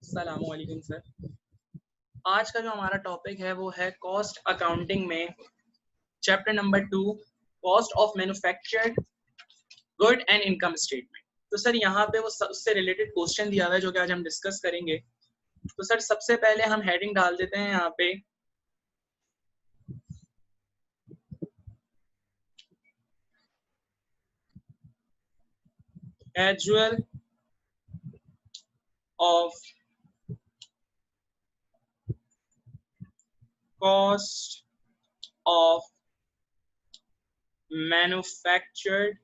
अस्सलामुअलैकुम सर। आज का जो हमारा टॉपिक है वो है कॉस्ट अकाउंटिंग में chapter number 2 cost of manufactured good and income statement. तो सर यहाँ पे वो उससे रिलेटेड क्वेश्चन दिया हुआ है जो कि आज हम डिस्कस करेंगे। तो सर सबसे पहले हम हेडिंग डाल देते हैं यहाँ पे एजुअल of cost of manufactured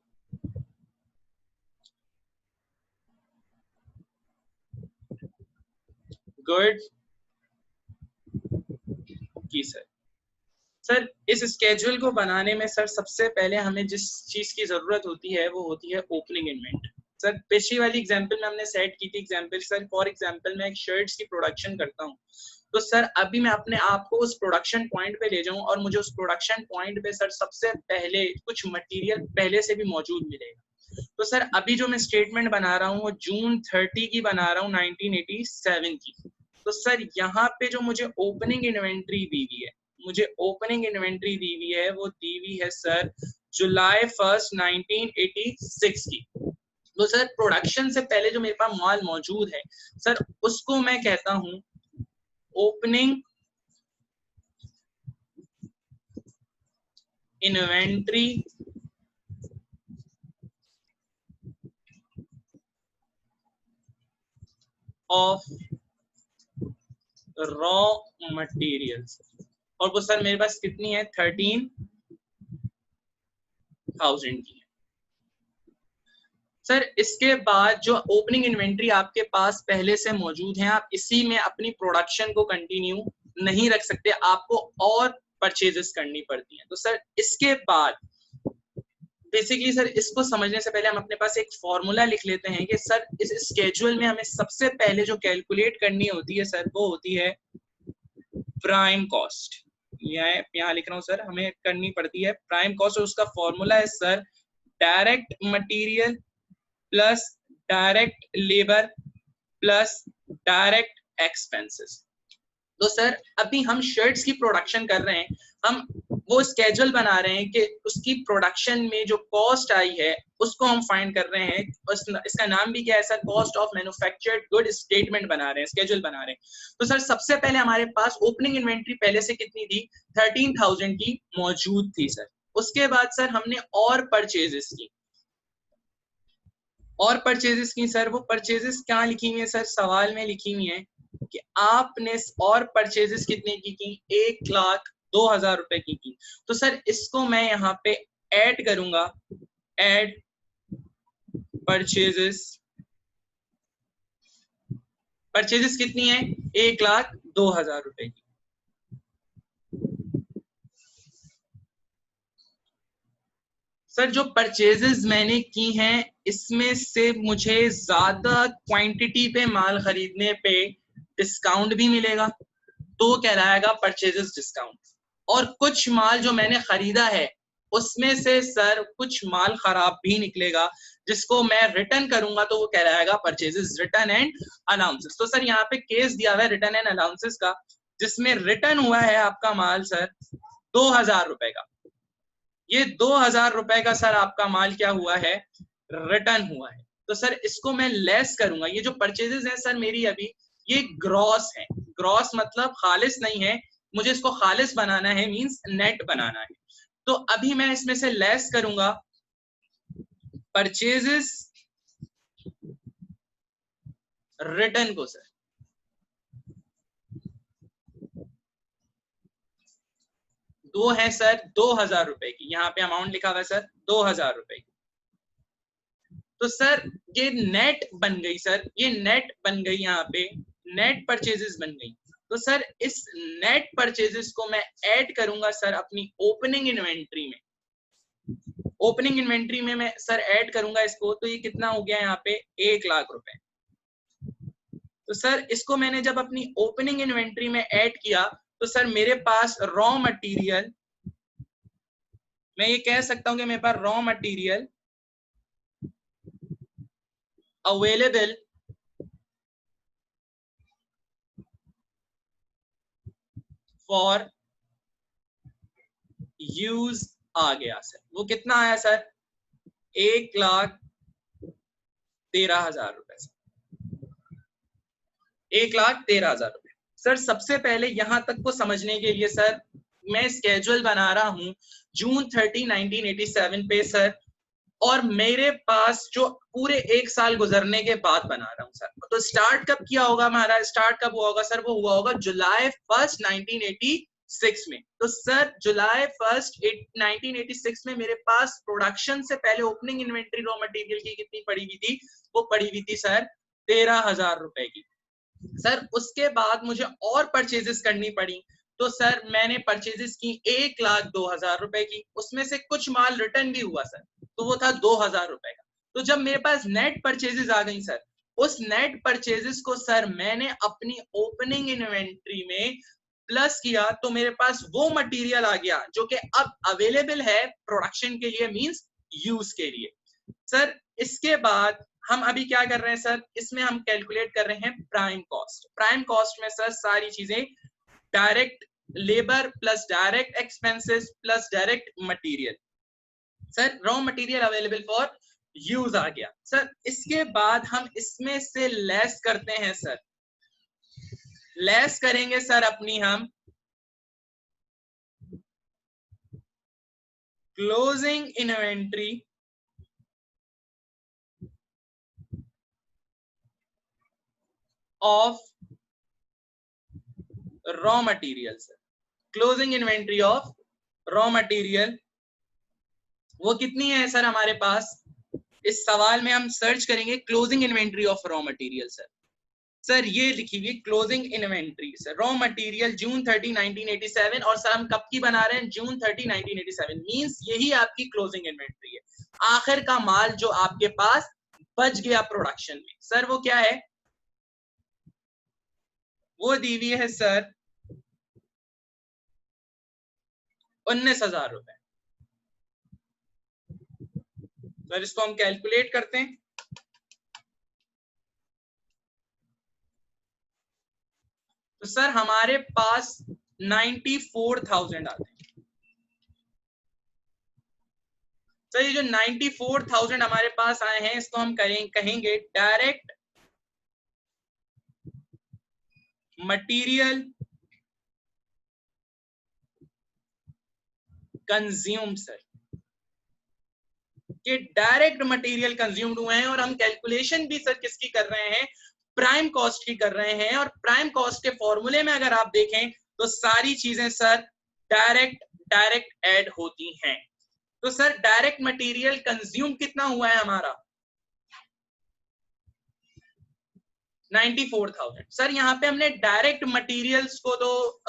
good की सर इस स्केड्यूल को बनाने में सर सबसे पहले हमें जिस चीज की जरूरत होती है वो होती है ओपनिंग इन्वेंटरी। सर पिछली वाली एग्जांपल में हमने सेट की थी एग्जांपल सर फॉर एग्जांपल मैं एक शर्ट्स की प्रोडक्शन करता हूँ। तो सर अभी मैं अपने आप को उस प्रोडक्शन पॉइंट पे ले जाऊं और मुझे उस प्रोडक्शन पॉइंट पे सर सबसे पहले कुछ मटेरियल पहले से भी मौजूद मिलेगा। तो सर अभी जो मैं स्टेटमेंट बना रहा हूँ वो जून 30 की बना रहा हूँ 1987 की। तो सर यहाँ पे जो मुझे ओपनिंग इन्वेंट्री दी हुई है वो दी हुई है सर जुलाई 1 1986 की। तो सर प्रोडक्शन से पहले जो मेरे पास माल मौजूद है सर उसको मैं कहता हूं opening inventory of raw materials. और वो सर मेरे पास कितनी है 13,000 की है। सर इसके बाद जो ओपनिंग इन्वेंट्री आपके पास पहले से मौजूद है आप इसी में अपनी प्रोडक्शन को कंटिन्यू नहीं रख सकते, आपको और परचेजेस करनी पड़ती हैं। तो सर इसके बाद बेसिकली सर इसको समझने से पहले हम अपने पास एक फॉर्मूला लिख लेते हैं कि सर इस स्केड्यूल में हमें सबसे पहले जो कैलकुलेट करनी होती है सर वो होती है प्राइम कॉस्ट। यहाँ लिख रहा हूँ सर हमें करनी पड़ती है प्राइम कॉस्ट और उसका फॉर्मूला है sir direct material plus direct labour plus direct expenses. तो सर अभी हम शर्ट्स की प्रोडक्शन कर रहे हैं, हम वो स्केड्यूल बना रहे हैं कि उसकी प्रोडक्शन में जो कॉस्ट आई है उसको हम फाइंड कर रहे हैं। इसका नाम भी क्या है sir cost of manufactured good statement बना रहे हैं, स्केड्यूल बना रहे हैं। तो सर सबसे पहले हमारे पास ओपनिंग इन्वेंट्री पहले से कितनी थी 13,000 की मौजूद थी सर। उसके बाद सर हमने और परचेजेस की सर वो परचेजेस क्या लिखी हुई है सर सवाल में लिखी हुई है कि आपने और परचेजेस कितने की 1,02,000 रुपए की। तो सर इसको मैं यहाँ पे ऐड करूंगा, ऐड परचेजेस कितनी है 1,02,000 रुपए की। सर जो परचेजेस मैंने की हैं इसमें से मुझे ज्यादा क्वांटिटी पे माल खरीदने पे डिस्काउंट भी मिलेगा तो कहलाएगा परचेजेस डिस्काउंट। और कुछ माल जो मैंने खरीदा है उसमें से सर कुछ माल खराब भी निकलेगा जिसको मैं रिटर्न करूंगा तो वो कहलाएगा परचेजेस रिटर्न एंड अलाउंसेस। तो सर यहाँ पे केस दिया हुआ है रिटर्न एंड अलाउंसेस का जिसमें रिटर्न हुआ है आपका माल सर 2,000 रुपए का। ये 2,000 रुपए का सर आपका माल क्या हुआ है रिटर्न हुआ है। तो सर इसको मैं लेस करूंगा, ये जो परचेजेस है सर मेरी अभी ये ग्रॉस है। ग्रॉस मतलब खालिस नहीं है, मुझे इसको खालिस बनाना है मींस नेट बनाना है। तो अभी मैं इसमें से लेस करूंगा परचेजेस रिटर्न को सर। दो है सर 2,000 रुपए की, यहाँ पे अमाउंट लिखा हुआ है सर 2,000 रुपए की। तो सर ये नेट बन गई सर, ये नेट बन गई, यहाँ पे नेट परचेजेस बन गई। तो सर इस नेट परचेजेस को मैं ऐड करूंगा सर अपनी ओपनिंग इन्वेंट्री में। ओपनिंग इन्वेंट्री में मैं सर ऐड करूंगा इसको तो ये कितना हो गया यहाँ पे 1,00,000 रुपए। तो सर इसको मैंने जब अपनी ओपनिंग इन्वेंट्री में ऐड किया तो सर मेरे पास रॉ मटेरियल, मैं ये कह सकता हूं कि मेरे पास raw material available for use आ गया सर। वो कितना आया सर? 1,13,000 रुपए। 1,13,000 रुपए। सर सबसे पहले यहां तक को समझने के लिए सर मैं स्केड्यूल बना रहा हूं जून 30, 1987 पे सर, और मेरे पास जो पूरे एक साल गुजरने के बाद बना रहा हूं सर। तो स्टार्ट कब किया होगा हमारा? स्टार्ट कब हुआ होगा सर? वो हुआ होगा जुलाई 1, 1986 में। तो सर जुलाई 1, 1986 में मेरे पास प्रोडक्शन से पहले ओपनिंग इन्वेंट्री रॉ मटेरियल की कितनी पड़ी हुई थी? वो पड़ी हुई थी सर 13,000 रुपए की। सर उसके बाद मुझे और परचेजेस करनी पड़ी, तो सर मैंने परचेजेस की 1,02,000 रुपए की। उसमें से कुछ माल रिटर्न भी हुआ सर, तो वो था 2,000 रुपए का। तो जब मेरे पास नेट परचेजेस आ गई सर, उस नेट परचेजेस को सर मैंने अपनी ओपनिंग इन्वेंट्री में प्लस किया, तो मेरे पास वो मटेरियल आ गया जो कि अब अवेलेबल है प्रोडक्शन के लिए, मींस यूज के लिए। सर इसके बाद हम अभी क्या कर रहे हैं सर? इसमें हम कैलकुलेट कर रहे हैं प्राइम कॉस्ट। प्राइम कॉस्ट में सर सारी चीजें direct labour plus direct expenses plus direct material. Sir raw material available for use आ गया सर। इसके बाद हम इसमें से लेस करते हैं सर, लेस करेंगे सर अपनी हम closing inventory of raw material sir. Closing inventory of raw material वो कितनी है सर हमारे पास? इस सवाल में हम सर्च करेंगे closing inventory of raw material sir. Sir ये लिखी हुई closing inventory sir, raw material June 30, 1987, और सर हम कब की बना रहे हैं? जून 30, 1987। मींस यही आपकी क्लोजिंग इन्वेंट्री है, आखिर का माल जो आपके पास बच गया प्रोडक्शन में। सर वो क्या है? वो दी हुई है सर 19,000 रुपए। सर इसको हम कैलकुलेट करते हैं। तो सर हमारे पास 94,000 आते हैं। सर ये जो 94,000 हमारे पास आए हैं, इसको हम कहेंगे डायरेक्ट मटेरियल कंज्यूम सर, कि डायरेक्ट मटेरियल कंज्यूम्ड हुए हैं। और हम कैलकुलेशन भी सर किसकी कर रहे हैं? प्राइम कॉस्ट की कर रहे हैं। और प्राइम कॉस्ट के फॉर्मूले में अगर आप देखें तो सारी चीजें सर डायरेक्ट ऐड होती हैं। तो सर डायरेक्ट मटेरियल कंज्यूम कितना हुआ है हमारा? 94,000। सर यहाँ पे हमने डायरेक्ट मटेरियल्स को तो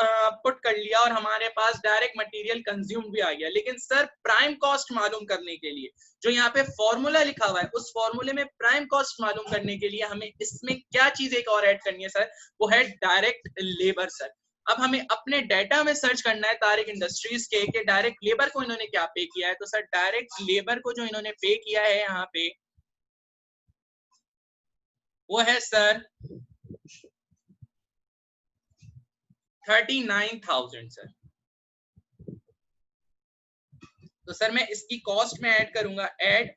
पुट कर लिया और हमारे पास डायरेक्ट मटेरियल कंज्यूम भी आ गया, लेकिन सर प्राइम कॉस्ट मालूम करने के लिए जो यहाँ पे फॉर्मूला लिखा हुआ है, उस फॉर्मूले में प्राइम कॉस्ट मालूम करने के लिए हमें इसमें क्या चीज एक और ऐड करनी है सर? वो है डायरेक्ट लेबर सर। अब हमें अपने डेटा में सर्च करना है तारिक इंडस्ट्रीज के डायरेक्ट लेबर को इन्होंने क्या पे किया है। तो सर डायरेक्ट लेबर को जो इन्होंने पे किया है यहाँ पे, वो है सर 39,000 सर। तो सर मैं इसकी कॉस्ट में ऐड करूंगा, ऐड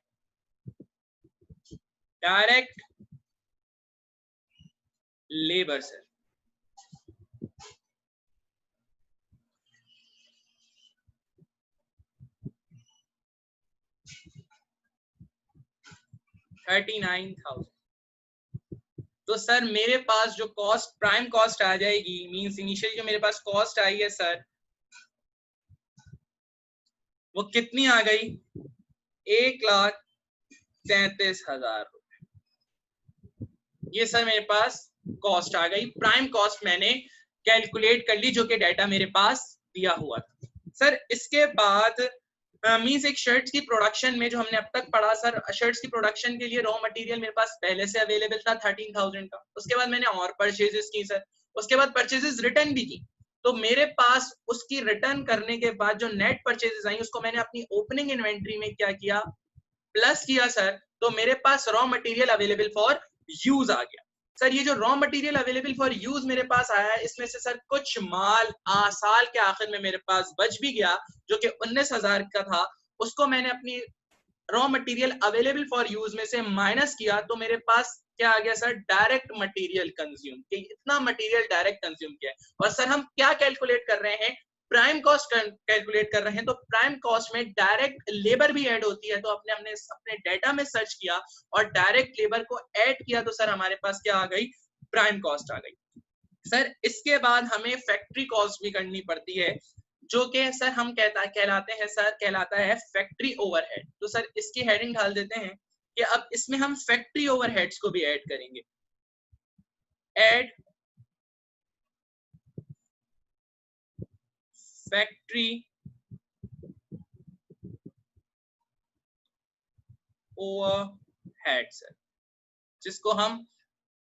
डायरेक्ट लेबर सर। $39,000। तो सर मेरे पास जो कॉस्ट प्राइम कॉस्ट आ जाएगी, मींस इनिशियली जो मेरे पास कॉस्ट आई है सर, वो कितनी आ गई? 1,33,000 रुपए। ये सर मेरे पास कॉस्ट आ गई। प्राइम कॉस्ट मैंने कैलकुलेट कर ली जो कि डाटा मेरे पास दिया हुआ था। सर इसके बाद मींस एक शर्ट्स की प्रोडक्शन में जो हमने अब तक पढ़ा सर, शर्ट्स की प्रोडक्शन के लिए रॉ मटेरियल मेरे पास पहले से अवेलेबल था 13,000 का। उसके बाद मैंने और परचेजेस की सर, उसके बाद परचेजेस रिटर्न भी की। तो मेरे पास उसकी रिटर्न करने के बाद जो नेट परचेजेस आई उसको मैंने अपनी ओपनिंग इन्वेंट्री में क्या किया? प्लस किया सर। तो मेरे पास raw material available for use आ गया। सर ये जो raw material available for use मेरे पास आया है, इसमें से सर कुछ माल साल के आखिर में मेरे पास बच भी गया, जो कि 19,000 का था, उसको मैंने अपनी raw material available for use में से माइनस किया, तो मेरे पास क्या आ गया सर, डायरेक्ट मटेरियल कंज्यूम, कि इतना मटेरियल डायरेक्ट कंज्यूम किया है। और सर हम क्या कैलकुलेट कर रहे हैं, प्राइम कॉस्ट कैलकुलेट कर रहे हैं, तो प्राइम कॉस्ट में डायरेक्ट लेबर भी ऐड होती है, तो हमने अपने डेटा में सर्च किया और डायरेक्ट लेबर को ऐड किया, तो सर हमारे पास क्या आ गई, प्राइम कॉस्ट आ गई। सर इसके बाद हमें फैक्ट्री कॉस्ट भी करनी पड़ती है, जो कि सर हम कहलाता है फैक्ट्री ओवरहेड। तो सर इसकी हेडिंग डाल देते हैं कि अब इसमें हम फैक्ट्री ओवरहेड्स को भी ऐड करेंगे। ऐड फैक्ट्री ओवरहेड सर, जिसको हम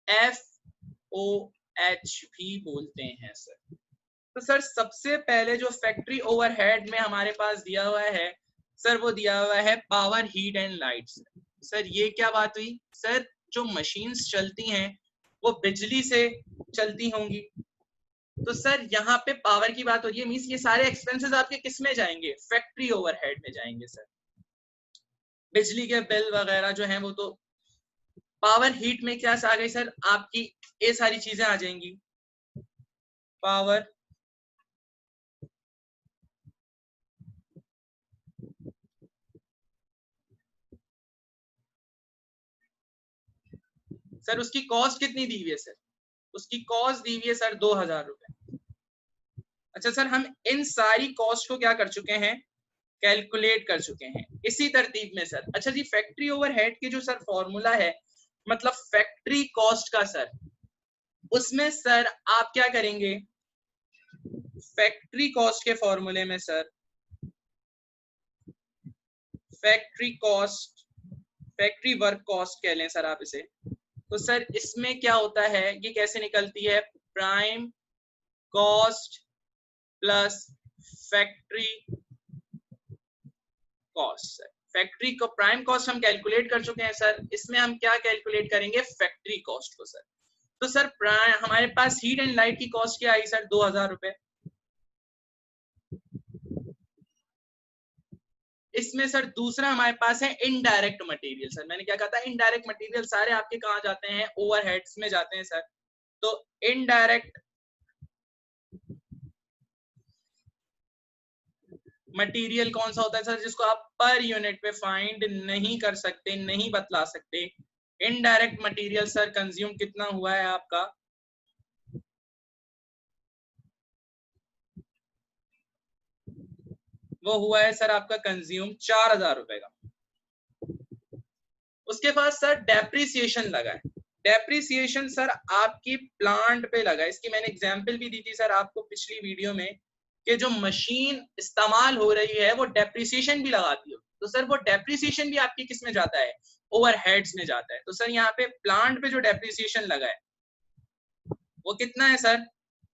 FOH भी बोलते हैं सर। तो सर सबसे पहले जो फैक्ट्री ओवरहेड में हमारे पास दिया हुआ है सर, वो दिया हुआ है power, heat and lights. Sir ये क्या बात हुई सर, जो मशीन्स चलती हैं वो बिजली से चलती होंगी, तो सर यहाँ पे पावर की बात हो रही है, मींस ये सारे एक्सपेंसेस आपके किस में जाएंगे, फैक्ट्री ओवरहेड में जाएंगे सर। बिजली के बिल वगैरह जो हैं वो तो पावर, हीट में क्या आ गई सर आपकी, ये सारी चीजें आ जाएंगी, पावर, सर उसकी कॉस्ट कितनी दी हुई है सर, उसकी कॉस्ट दी हुई है सर 2,000 रुपए। अच्छा सर हम इन सारी कॉस्ट को क्या कर चुके हैं, कैलकुलेट कर चुके हैं इसी तरतीब में सर। अच्छा जी, फैक्ट्री ओवरहेड की जो सर फॉर्मूला है, मतलब फैक्ट्री कॉस्ट का सर, उसमें सर आप क्या करेंगे, फैक्ट्री कॉस्ट के फॉर्मूले में sir, factory cost, factory work cost कह लें सर आप इसे, तो सर इसमें क्या होता है, ये कैसे निकलती है, prime cost plus factory cost sir. Factory को प्राइम कॉस्ट हम कैलकुलेट कर चुके हैं सर, इसमें हम क्या कैलकुलेट करेंगे, फैक्ट्री कॉस्ट को सर। तो सर हमारे पास हीट एंड लाइट की कॉस्ट क्या आई सर, 2,000 रुपए। इसमें सर दूसरा हमारे पास है इनडायरेक्ट मटेरियल सर, मैंने क्या कहा था, इनडायरेक्ट मटेरियल सारे आपके कहाँ जाते हैं, ओवरहेड्स में जाते हैं सर। तो इनडायरेक्ट मटेरियल कौन सा होता है सर, जिसको आप पर यूनिट पे फाइंड नहीं कर सकते, नहीं बतला सकते। इनडायरेक्ट मटेरियल सर कंज्यूम कितना हुआ है आपका, वो हुआ है सर आपका कंज्यूम 4,000 रुपए का। उसके बाद सर डेप्रिसिएशन लगा है, डेप्रिसिएशन सर आपकी प्लांट पे लगा है, इसकी मैंने एग्जांपल भी दी थी सर आपको पिछली वीडियो में, कि जो मशीन इस्तेमाल हो रही है वो डेप्रिसिएशन भी लगाती हो, तो सर वो डेप्रिसिएशन भी आपकी किस में जाता है, ओवरहेड्स में जाता है। तो सर यहाँ पे प्लांट पे जो डेप्रिसिएशन लगा है वो कितना है सर,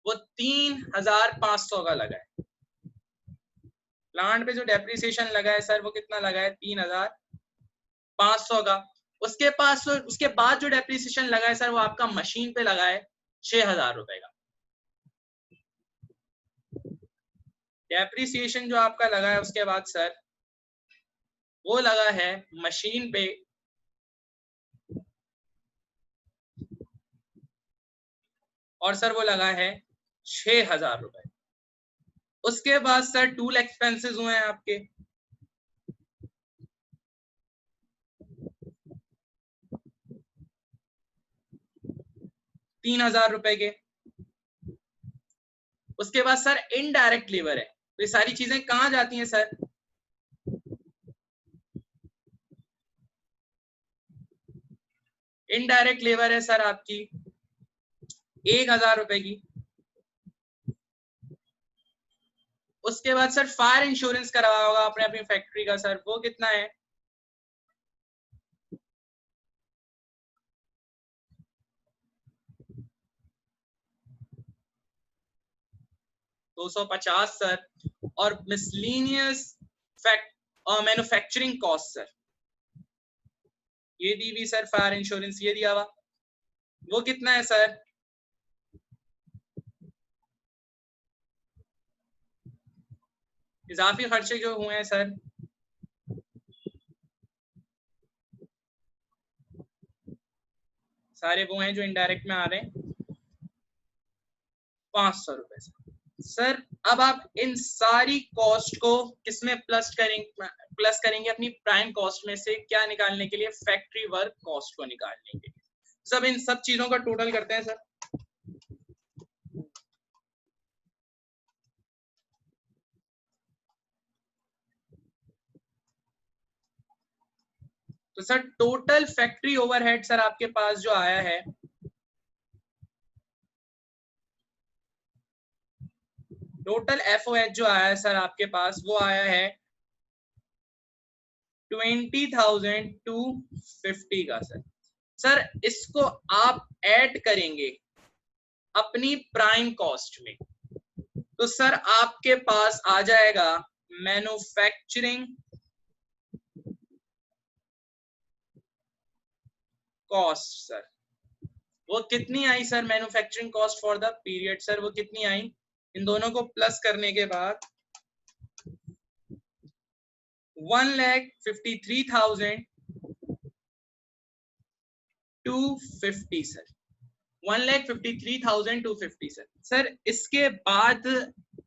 वो 3,500 का लगा है। प्लांट पे जो डेप्रिसिएशन लगा है सर वो कितना लगा है, 3,500 का। उसके बाद जो डेप्रिसिएशन लगा है सर वो आपका मशीन पे लगा है 6,000 रुपए का। डेप्रिसिएशन जो आपका लगा है उसके बाद सर वो लगा है मशीन पे और सर वो लगा है 6,000 रुपए। उसके बाद सर टूल एक्सपेंसेस हुए हैं आपके, ₹3,000 के। उसके बाद सर इनडायरेक्ट लेबर है, तो ये सारी चीजें कहाँ जाती हैं सर, इनडायरेक्ट लेबर है सर आपकी 1,000 रुपए की। उसके बाद सर फायर इंश्योरेंस करवाया होगा आपने अपनी फैक्ट्री का सर, वो कितना है, $250 सर। और मिसलेनियस मैन्युफैक्चरिंग कॉस्ट सर, ये दी हुई सर, फायर इंश्योरेंस ये दिया हुआ। वो कितना है सर? इजाफी खर्चे जो हुए हैं सर, सारे वो हैं जो इनडायरेक्ट में आ रहे हैं, 500 रुपए सर। अब आप इन सारी कॉस्ट को किसमें प्लस करेंगे अपनी प्राइम कॉस्ट में से, क्या निकालने के लिए? फैक्ट्री वर्क कॉस्ट को निकालने के लिए। सब इन सब चीजों का टोटल करते हैं सर। तो sir total factory overhead sir आपके पास जो आया है, टोटल एफओएच जो आया है सर आपके पास, वो आया है 20,250 का सर। सर इसको आप ऐड करेंगे अपनी प्राइम कॉस्ट में, तो सर आपके पास आ जाएगा मैन्युफैक्चरिंग कॉस्ट सर। वो कितनी आई sir manufacturing cost for the period sir? वो कितनी आई? इन दोनों को प्लस करने के बाद 1,53,250 सर। 1,53,250 सर। सर इसके बाद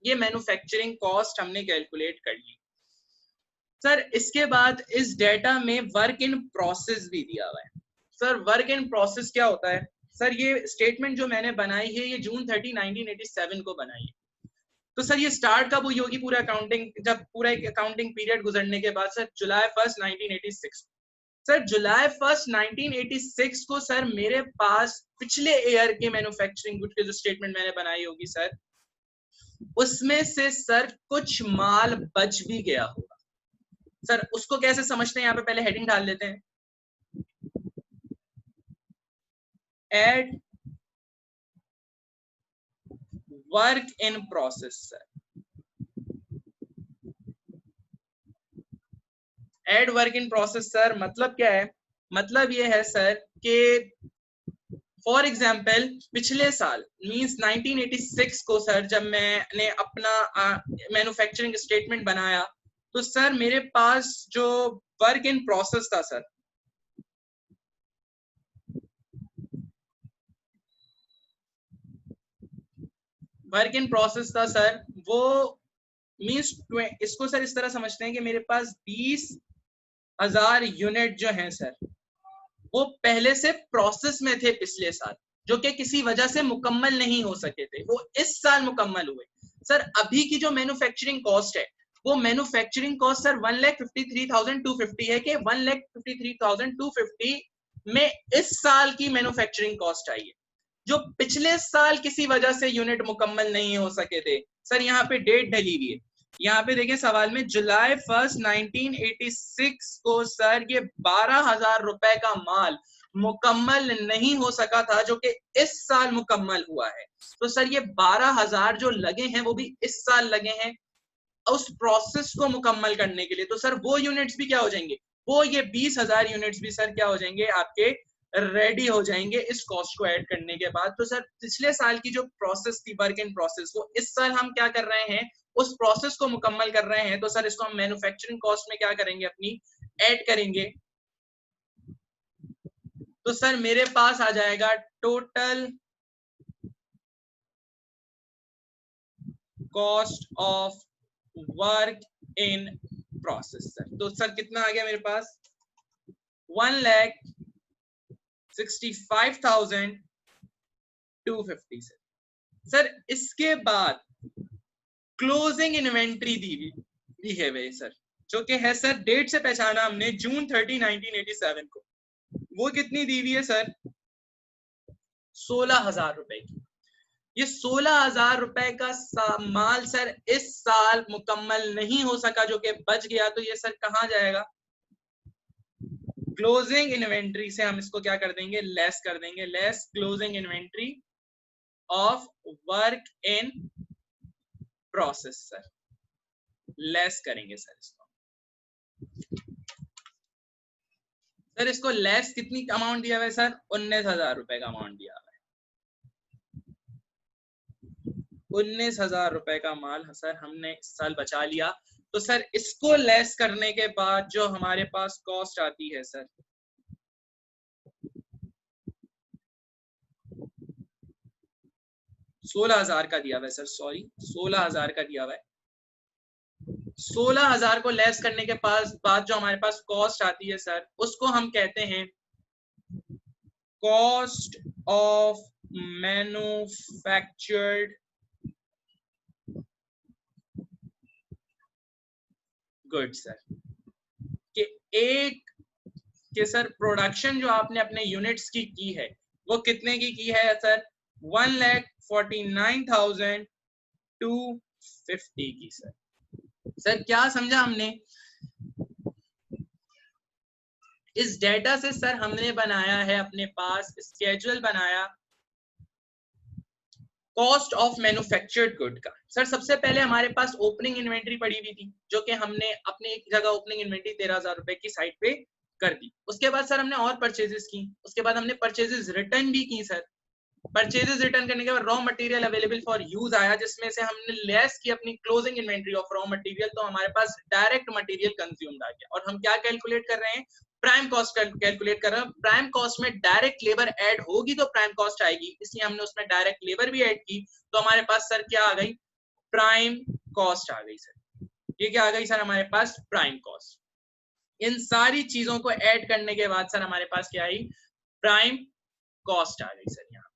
ये मैन्युफैक्चरिंग कॉस्ट हमने कैलकुलेट कर ली सर। इसके बाद इस डेटा में वर्क इन प्रोसेस भी दिया हुआ है सर। वर्क इन प्रोसेस क्या होता है सर? ये स्टेटमेंट जो मैंने बनाई है ये जून 30, 1987 को बनाई है। तो सर ये स्टार्ट कब हुई होगी पूरा अकाउंटिंग, जब पूरा एक अकाउंटिंग पीरियड गुजरने के बाद सर? जुलाई 1, 1986। सर जुलाई 1, 1986 को सर मेरे पास पिछले ईयर के मैन्युफैक्चरिंग गुड के जो स्टेटमेंट मैंने बनाई होगी सर, उसमें से सर कुछ माल बच भी गया होगा सर। उसको कैसे समझते हैं? यहाँ पे पहले हेडिंग डाल लेते हैं, add work in process sir. Add work in process sir मतलब क्या है? मतलब ये है सर कि फॉर एग्जाम्पल पिछले साल मींस 1986 को सर जब मैंने अपना मैन्युफैक्चरिंग स्टेटमेंट बनाया, तो सर मेरे पास जो वर्क इन प्रोसेस था सर, वर्क इन प्रोसेस था सर, वो मींस इसको सर इस तरह समझते हैं कि मेरे पास 20,000 यूनिट जो हैं सर, वो पहले से प्रोसेस में थे पिछले साल, जो कि किसी वजह से मुकम्मल नहीं हो सके थे, वो इस साल मुकम्मल हुए सर। अभी की जो मैन्युफैक्चरिंग कॉस्ट है, वो मैन्युफैक्चरिंग कॉस्ट सर 1,53,250 है कि 1,53,250 में इस साल की मैन्युफैक्चरिंग कॉस्ट आई है, जो पिछले साल किसी वजह से यूनिट मुकम्मल नहीं हो सके थे सर। यहाँ पे डेट डली हुई है, यहाँ पे देखें सवाल में जुलाई 1, 1986 को सर ये 12,000 रुपए का माल मुकम्मल नहीं हो सका था, जो कि इस साल मुकम्मल हुआ है। तो सर ये 12,000 जो लगे हैं वो भी इस साल लगे हैं उस प्रोसेस को मुकम्मल करने के लिए। तो सर वो यूनिट्स भी क्या हो जाएंगे? वो ये 20,000 यूनिट्स भी सर क्या हो जाएंगे? आपके रेडी हो जाएंगे इस कॉस्ट को ऐड करने के बाद। तो सर पिछले साल की जो प्रोसेस थी वर्क इन प्रोसेस, वो इस साल हम क्या कर रहे हैं? उस प्रोसेस को मुकम्मल कर रहे हैं। तो सर इसको हम मैन्युफैक्चरिंग कॉस्ट में क्या करेंगे? अपनी ऐड करेंगे। तो सर मेरे पास आ जाएगा total cost of work in process sir. तो सर कितना आ गया मेरे पास? 1,65,250 सर। इसके बाद क्लोजिंग इन्वेंट्री दी है वे सर, जो कि है सर डेट से पहचाना हमने जून 30, 1987 को। वो कितनी दी हुई है सर? 16,000 रुपए की। ये 16,000 रुपए का माल सर इस साल मुकम्मल नहीं हो सका, जो कि बच गया। तो ये सर कहाँ जाएगा? क्लोजिंग इन्वेंट्री से हम इसको क्या कर देंगे? लेस कर देंगे। Less closing inventory of work in process sir, less करेंगे सर इसको। सर इसको लेस कितनी अमाउंट दिया हुआ है सर? 19,000 रुपए का अमाउंट दिया हुआ है। 19,000 रुपए का माल सर हमने इस साल बचा लिया। तो सर इसको लेस करने के बाद जो हमारे पास कॉस्ट आती है सर, 16,000 का दिया हुआ है सर, सॉरी 16,000 का दिया हुआ है। 16,000 को लेस करने के बाद जो हमारे पास कॉस्ट आती है सर, उसको हम कहते हैं cost of manufactured goods sir. कि एक कि सर प्रोडक्शन जो आपने अपने यूनिट्स की है वो कितने की है सर? 1,49,250 की सर। सर क्या समझा हमने? इस डेटा से सर हमने बनाया है अपने पास स्केड्यूल बनाया कॉस्ट ऑफ मैन्युफैक्चर्ड गुड का। सर सबसे पहले हमारे पास ओपनिंग इन्वेंट्री पड़ी हुई थी जो कि हमने अपनी एक जगह ओपनिंग इन्वेंट्री 13,000 रुपए की साइड पे कर दी। उसके बाद सर हमने और परचेजेस की, उसके बाद हमने परचेजेस रिटर्न भी की सर। परचेजेस रिटर्न करने के बाद raw material available for use आया जिसमें से हमने लेस की अपनी closing inventory of raw material, तो हमारे पास डायरेक्ट मटेरियल कंज्यूम्ड आ गया। और हम क्या कैलकुलेट कर रहे हैं? प्राइम कॉस्ट कैलकुलेट कर रहे हैं। प्राइम कॉस्ट में डायरेक्ट लेबर ऐड होगी तो प्राइम कॉस्ट आएगी, इसलिए हमने उसमें डायरेक्ट लेबर भी ऐड की। तो हमारे पास सर क्या आ गई? प्राइम कॉस्ट आ गई सर। ये क्या आ गई सर हमारे पास? Prime cost. इन सारी चीजों को ऐड करने के बाद सर हमारे पास क्या आई? प्राइम कॉस्ट आ गई सर यहाँ।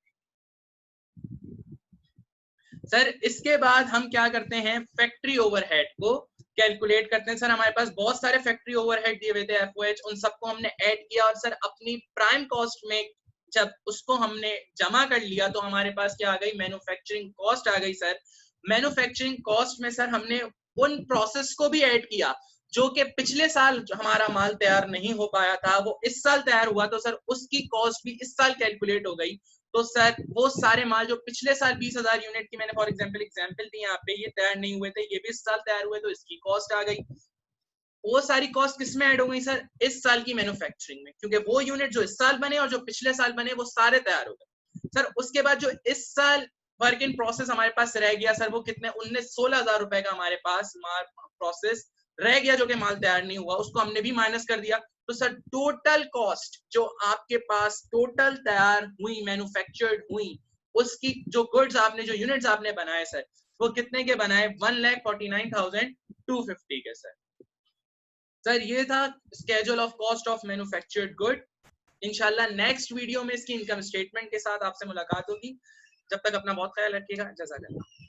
सर इसके बाद हम क्या करते हैं? फैक्ट्री ओवरहेड को कैलकुलेट करते हैं। सर हमारे पास बहुत सारे फैक्ट्री ओवरहेड दिए हुए थे एफओएच, उन सबको हमने ऐड किया और सर अपनी प्राइम कॉस्ट में जब उसको हमने जमा कर लिया तो हमारे पास क्या आ गई? मैन्युफैक्चरिंग कॉस्ट आ गई सर। मैन्युफैक्चरिंग कॉस्ट में सर हमने उन प्रोसेस को भी ऐड किया जो कि पिछले साल जो हमारा माल तैयार नहीं हो पाया था वो इस साल तैयार हुआ, तो सर उसकी कॉस्ट भी इस साल कैलकुलेट हो गई। तो सर वो सारे माल जो पिछले साल 20,000 यूनिट की मैंने फॉर एग्जांपल दी यहाँ पे, ये तैयार नहीं हुए थे, ये भी इस साल तैयार हुए, तो इसकी कॉस्ट आ गई। वो सारी कॉस्ट किसमें ऐड हो गई सर? इस साल की मैन्युफैक्चरिंग में, क्योंकि वो यूनिट जो इस साल बने और जो पिछले साल बने वो सारे तैयार हो गए सर। उसके बाद जो इस साल वर्क इन प्रोसेस हमारे पास रह गया सर, वो कितने? 16,000 रुपए का हमारे पास प्रोसेस रह गया जो कि माल तैयार नहीं हुआ, उसको हमने भी माइनस कर दिया। तो सर टोटल कॉस्ट जो आपके पास टोटल तैयार हुई, मैन्युफैक्चर्ड हुई, उसकी जो गुड्स आपने, जो यूनिट्स आपने बनाए सर, वो कितने के बनाए? 1,49,250 के सर। सर ये था schedule of cost of manufactured good. इंशाल्लाह नेक्स्ट वीडियो में इसकी इनकम स्टेटमेंट के साथ आपसे मुलाकात होगी। जब तक अपना बहुत ख्याल रखिएगा। जज़ाकल्लाह।